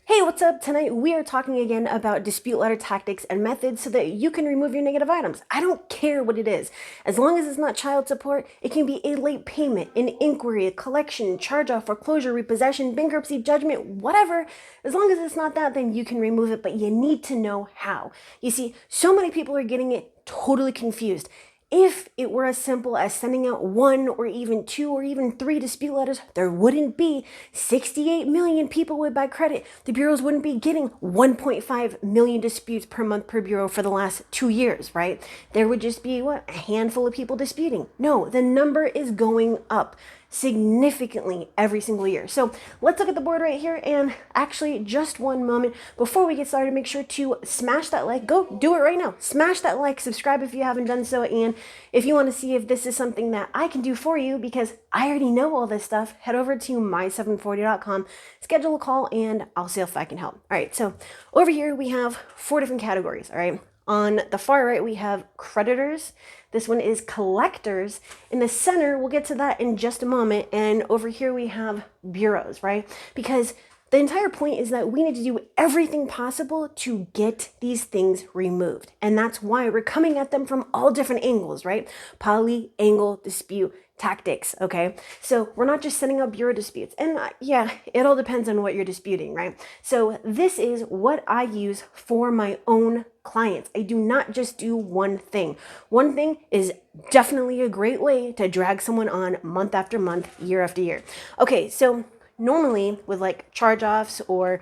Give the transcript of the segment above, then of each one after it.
Hey, what's up? Tonight we are talking again about dispute letter tactics and methods so that you can remove your negative items. I don't care what it is. As long as it's not child support, it can be a late payment, an inquiry, a collection, charge-off, foreclosure, repossession, bankruptcy, judgment, whatever. As long as it's not that, then you can remove it, but you need to know how. You see, so many people are getting it totally confused. If it were as simple as sending out 1 or even 2 or even 3 dispute letters, there wouldn't be 68 million people with bad credit. The bureaus wouldn't be getting 1.5 million disputes per month per bureau for the last 2 years, right? There would just be, a handful of people disputing. No, the number is going up significantly every single year. So let's look at the board right here, and actually just one moment before we get started, make sure to smash that like. Go do it right now. Smash that like, subscribe if you haven't done so, and if you want to see if this is something that I can do for you, because I already know all this stuff, head over to my740.com, schedule a call, and I'll see if I can help. All right, so over here we have 4 different categories, all right? On the far right, we have creditors. This one is collectors. In the center, we'll get to that in just a moment. And over here, we have bureaus, right? Because the entire point is that we need to do everything possible to get these things removed. And that's why we're coming at them from all different angles, right? Poly-angle dispute tactics, okay? So we're not just setting up bureau disputes. And yeah, it all depends on what you're disputing, right? So this is what I use for my own clients. I do not just do one thing. One thing is definitely a great way to drag someone on month after month, year after year. Okay, so normally with like charge-offs or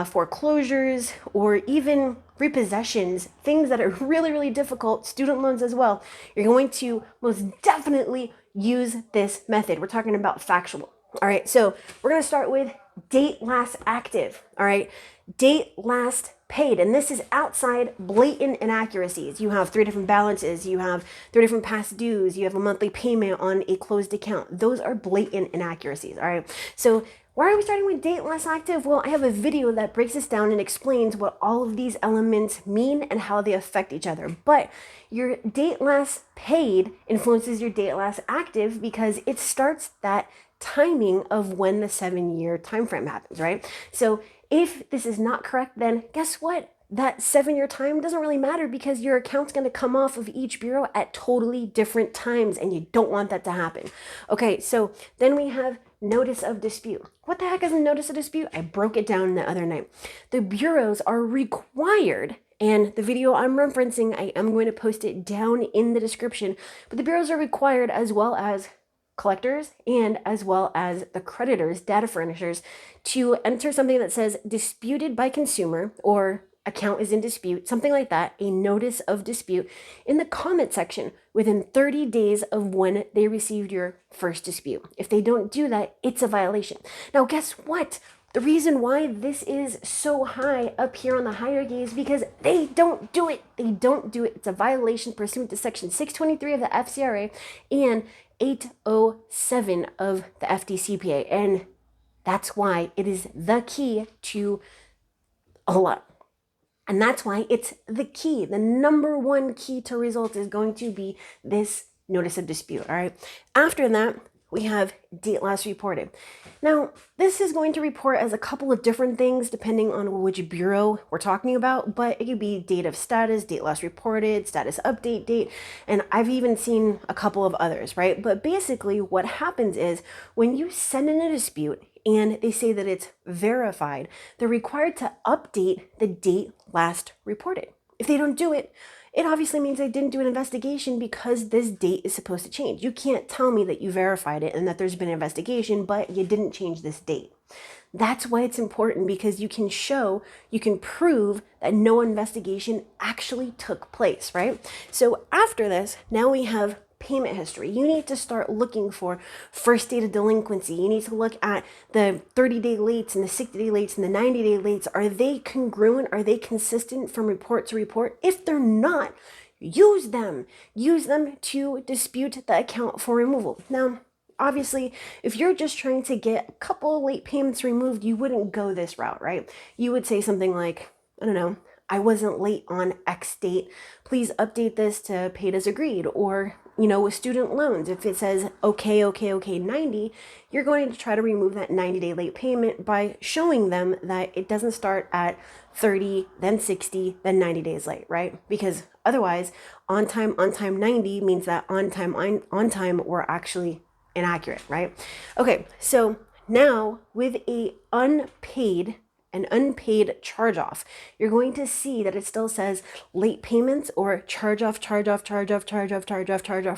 foreclosures or even repossessions, things that are really, really difficult, student loans as well, you're going to most definitely use this method. We're talking about factual. All right, so we're going to start with date last active. All right, date last paid. And this is outside blatant inaccuracies. You have 3 different balances. You have 3 different past dues. You have a monthly payment on a closed account. Those are blatant inaccuracies. All right, so why are we starting with date last active? Well, I have a video that breaks this down and explains what all of these elements mean and how they affect each other. But your date last paid influences your date last active because it starts that timing of when the 7-year time frame happens, right? So if this is not correct, then guess what? That 7-year time doesn't really matter because your account's going to come off of each bureau at totally different times, and you don't want that to happen. Okay, so then we have notice of dispute. What the heck is a notice of dispute? I broke it down the other night. The bureaus are required, and the video I'm referencing, I am going to post it down in the description, but the bureaus are required, as well as collectors and as well as the creditors, data furnishers, to enter something that says disputed by consumer or account is in dispute, something like that, a notice of dispute in the comment section within 30 days of when they received your first dispute. If they don't do that, it's a violation. Now, guess what? The reason why this is so high up here on the hierarchy is because they don't do it. They don't do it. It's a violation pursuant to section 623 of the FCRA and 807 of the fdcpa. And that's why it is the key to a lot. And that's why it's the key. The number one key to results is going to be this notice of dispute, all right? After that, we have date last reported. Now, this is going to report as a couple of different things depending on which bureau we're talking about, but it could be date of status, date last reported, status update date, and I've even seen a couple of others, right? But basically what happens is when you send in a dispute and they say that it's verified, they're required to update the date last reported. If they don't do it, it obviously means they didn't do an investigation because this date is supposed to change. You can't tell me that you verified it and that there's been an investigation, but you didn't change this date. That's why it's important, because you can show, you can prove that no investigation actually took place, right? So after this, now we have payment history. You need to start looking for first date of delinquency. You need to look at the 30-day lates and the 60-day lates and the 90-day lates. Are they congruent? Are they consistent from report to report? If they're not, use them. Use them to dispute the account for removal. Now, obviously, if you're just trying to get a couple of late payments removed, you wouldn't go this route, right? You would say something like, I don't know, I wasn't late on X date. Please update this to paid as agreed. Or with student loans, if it says okay, 90, you're going to try to remove that 90-day late payment by showing them that it doesn't start at 30, then 60, then 90 days late, right? Because otherwise, on time 90 means that on time were actually inaccurate, right? Okay, so now with an unpaid charge-off, you're going to see that it still says late payments or charge-off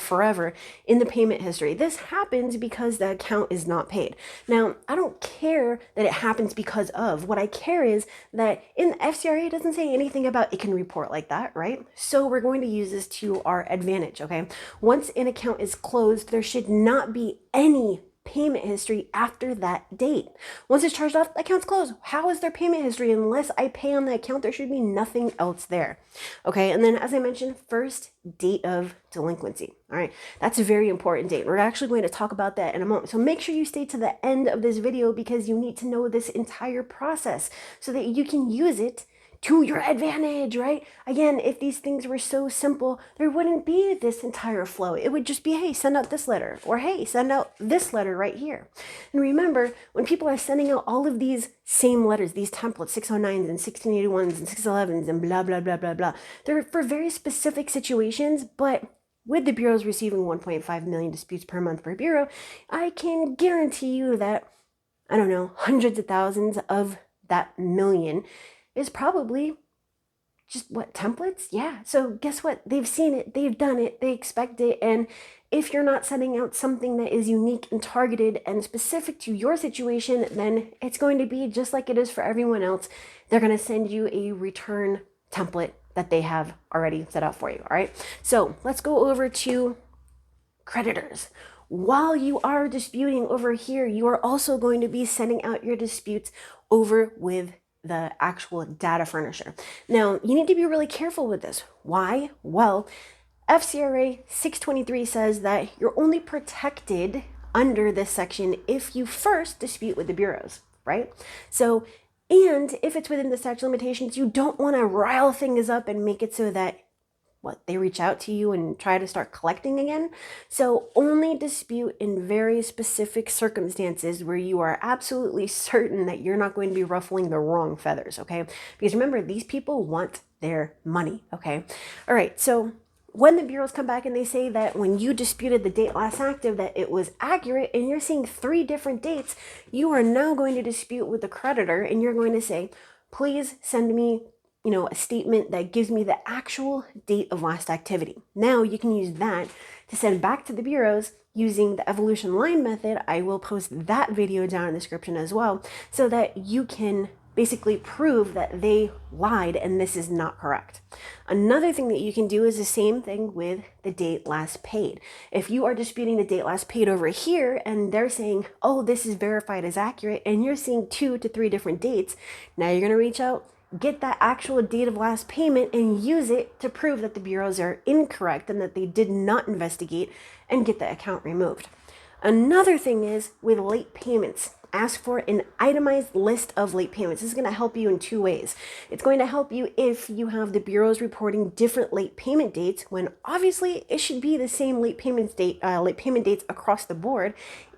forever in the payment history. This happens because the account is not paid. Now, I don't care that it happens because of. What I care is that in the FCRA, it doesn't say anything about it can report like that, right? So we're going to use this to our advantage, okay? Once an account is closed, there should not be any payment history after that date. Once it's charged off, the account's closed. How is there payment history? Unless I pay on the account, there should be nothing else there. Okay, and then as I mentioned, first date of delinquency. All right, that's a very important date. We're actually going to talk about that in a moment. So make sure you stay to the end of this video because you need to know this entire process so that you can use it to your advantage, right? Again, if these things were so simple, there wouldn't be this entire flow. It would just be, hey, send out this letter, or hey, send out this letter right here. And remember, when people are sending out all of these same letters, these templates, 609s and 1681s and 611s and blah, blah, blah, blah, blah, they're for very specific situations, but with the bureaus receiving 1.5 million disputes per month per bureau, I can guarantee you that, I don't know, hundreds of thousands of that million is probably just what, templates? Yeah. So guess what? They've seen it, they've done it, they expect it. And if you're not sending out something that is unique and targeted and specific to your situation, then it's going to be just like it is for everyone else. They're going to send you a return template that they have already set up for you. All right. So let's go over to creditors. While you are disputing over here, you are also going to be sending out your disputes over with the actual data furnisher. Now, you need to be really careful with this. Why? Well, FCRA 623 says that you're only protected under this section if you first dispute with the bureaus, right? So, and if it's within the statute of limitations, you don't want to rile things up and make it so that they reach out to you and try to start collecting again. So only dispute in very specific circumstances where you are absolutely certain that you're not going to be ruffling the wrong feathers, okay? Because remember, these people want their money, okay? All right, so when the bureaus come back and they say that when you disputed the date last active that it was accurate and you're seeing 3 different dates, you are now going to dispute with the creditor and you're going to say, please send me a statement that gives me the actual date of last activity. Now you can use that to send back to the bureaus using the evolution line method. I will post that video down in the description as well, so that you can basically prove that they lied and this is not correct. Another thing that you can do is the same thing with the date last paid. If you are disputing the date last paid over here and they're saying, oh, this is verified as accurate, and you're seeing 2 to 3 different dates, now you're going to reach out, get that actual date of last payment and use it to prove that the bureaus are incorrect and that they did not investigate and get the account removed. Another thing is with late payments, ask for an itemized list of late payments. This is going to help you in 2 ways. It's going to help you if you have the bureaus reporting different late payment dates when obviously it should be the same late payment dates across the board.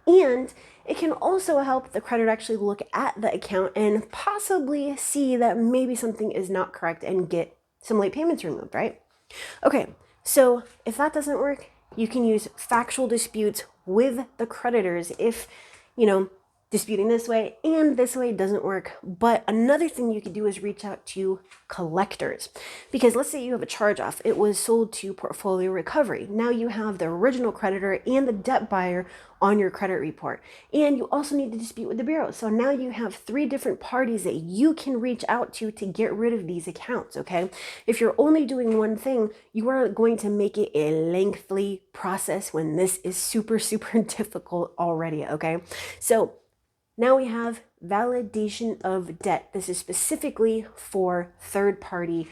And it can also help the creditor actually look at the account and possibly see that maybe something is not correct and get some late payments removed, right? Okay, so if that doesn't work, you can use factual disputes with the creditors if, disputing this way and this way doesn't work. But another thing you could do is reach out to collectors, because let's say you have a charge off. It was sold to portfolio recovery. Now you have the original creditor and the debt buyer on your credit report, and you also need to dispute with the bureau. So now you have 3 different parties that you can reach out to get rid of these accounts, okay? If you're only doing one thing, you are going to make it a lengthy process when this is super, super difficult already, okay? So now we have validation of debt. This is specifically for third-party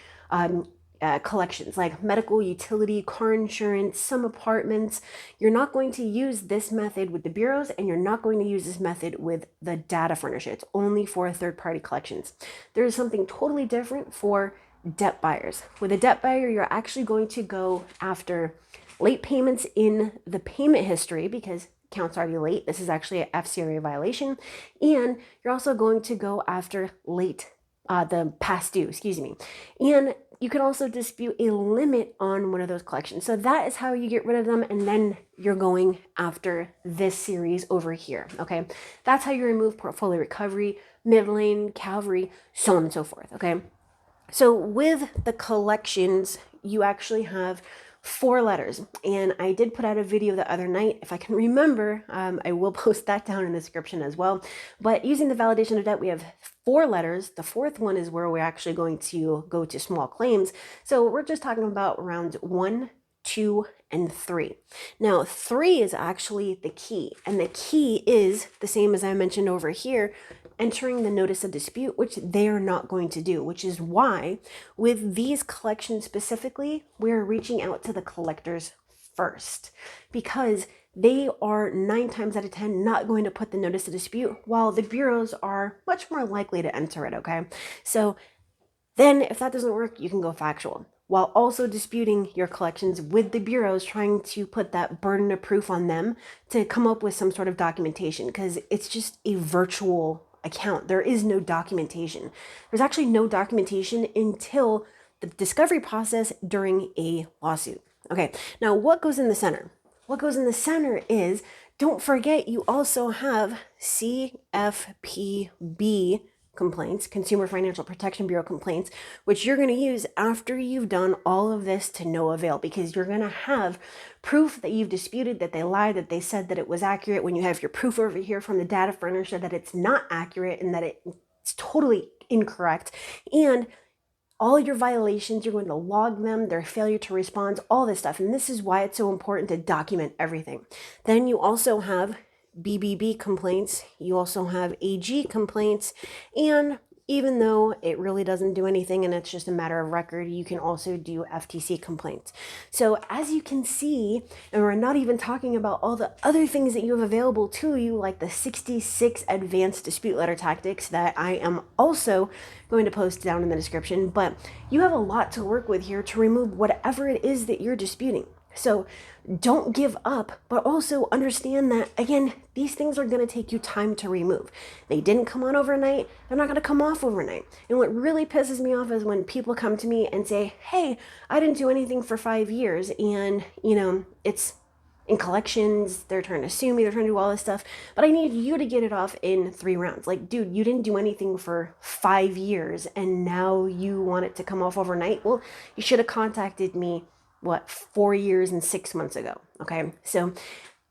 collections like medical, utility, car insurance, some apartments. You're not going to use this method with the bureaus, and you're not going to use this method with the data furnisher. It's only for third-party collections. There is something totally different for debt buyers. With a debt buyer, you're actually going to go after late payments in the payment history, because account's already late. This is actually an fcra violation. And you're also going to go after the past due, and you can also dispute a limit on one of those collections. So that is how you get rid of them. And then you're going after this series over here. Okay. That's how you remove portfolio recovery, mid lane, cavalry, so on and so forth. Okay. So with the collections, you actually have 4 letters. And I did put out a video the other night. If I can remember, I will post that down in the description as well. But using the validation of debt, we have 4 letters. The 4th one is where we're actually going to go to small claims. So we're just talking about rounds 1, 2, and 3. Now, 3 is actually the key. And the key is the same as I mentioned over here, entering the notice of dispute, which they are not going to do, which is why with these collections specifically, we're reaching out to the collectors first, because they are 9 times out of 10 not going to put the notice of dispute, while the bureaus are much more likely to enter it. Okay. So then if that doesn't work, you can go factual, while also disputing your collections with the bureaus, trying to put that burden of proof on them to come up with some sort of documentation, because it's just a virtual account. There is no documentation. There's actually no documentation until the discovery process during a lawsuit. Okay, now what goes in the center? What goes in the center is, don't forget, you also have CFPB complaints, Consumer Financial Protection Bureau complaints, which you're going to use after you've done all of this to no avail, because you're going to have proof that you've disputed, that they lied, that they said that it was accurate, when you have your proof over here from the data furnisher that it's not accurate and that it's totally incorrect. And all your violations, you're going to log them, their failure to respond, all this stuff. And this is why it's so important to document everything. Then you also have BBB complaints, you also have AG complaints, and even though it really doesn't do anything and it's just a matter of record, you can also do FTC complaints. So as you can see, and we're not even talking about all the other things that you have available to you, like the 66 advanced dispute letter tactics that I am also going to post down in the description, but you have a lot to work with here to remove whatever it is that you're disputing. So don't give up, but also understand that, again, these things are going to take you time to remove. They didn't come on overnight. They're not going to come off overnight. And what really pisses me off is when people come to me and say, hey, I didn't do anything for 5 years. And, it's in collections. They're trying to sue me. They're trying to do all this stuff. But I need you to get it off in 3 rounds. Like, dude, you didn't do anything for 5 years and now you want it to come off overnight. Well, you should have contacted me 4 years and 6 months ago. Okay. So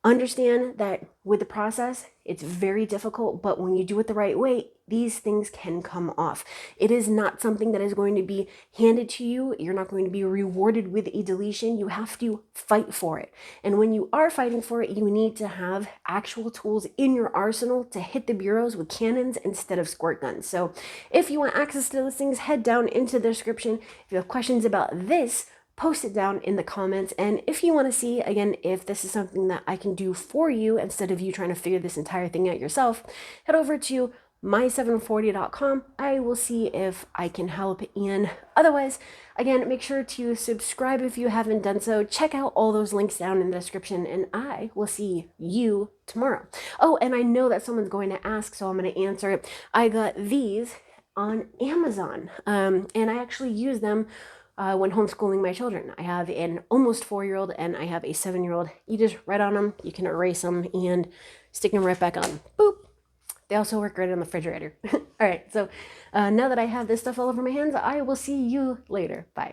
understand that with the process, it's very difficult, but when you do it the right way, these things can come off. It is not something that is going to be handed to you. You're not going to be rewarded with a deletion. You have to fight for it. And when you are fighting for it, you need to have actual tools in your arsenal to hit the bureaus with cannons instead of squirt guns. So if you want access to those things, head down into the description. If you have questions about this, post it down in the comments. And if you want to see, again, if this is something that I can do for you instead of you trying to figure this entire thing out yourself, head over to my740.com. I will see if I can help. And otherwise, again, make sure to subscribe if you haven't done so. Check out all those links down in the description, and I will see you tomorrow. Oh, and I know that someone's going to ask, so I'm going to answer it. I got these on Amazon, and I actually use them when homeschooling my children. I have an almost 4-year-old and I have a 7-year-old. You just write on them, you can erase them and stick them right back on. Boop. They also work great on the refrigerator. All right, so now that I have this stuff all over my hands, I will see you later. Bye.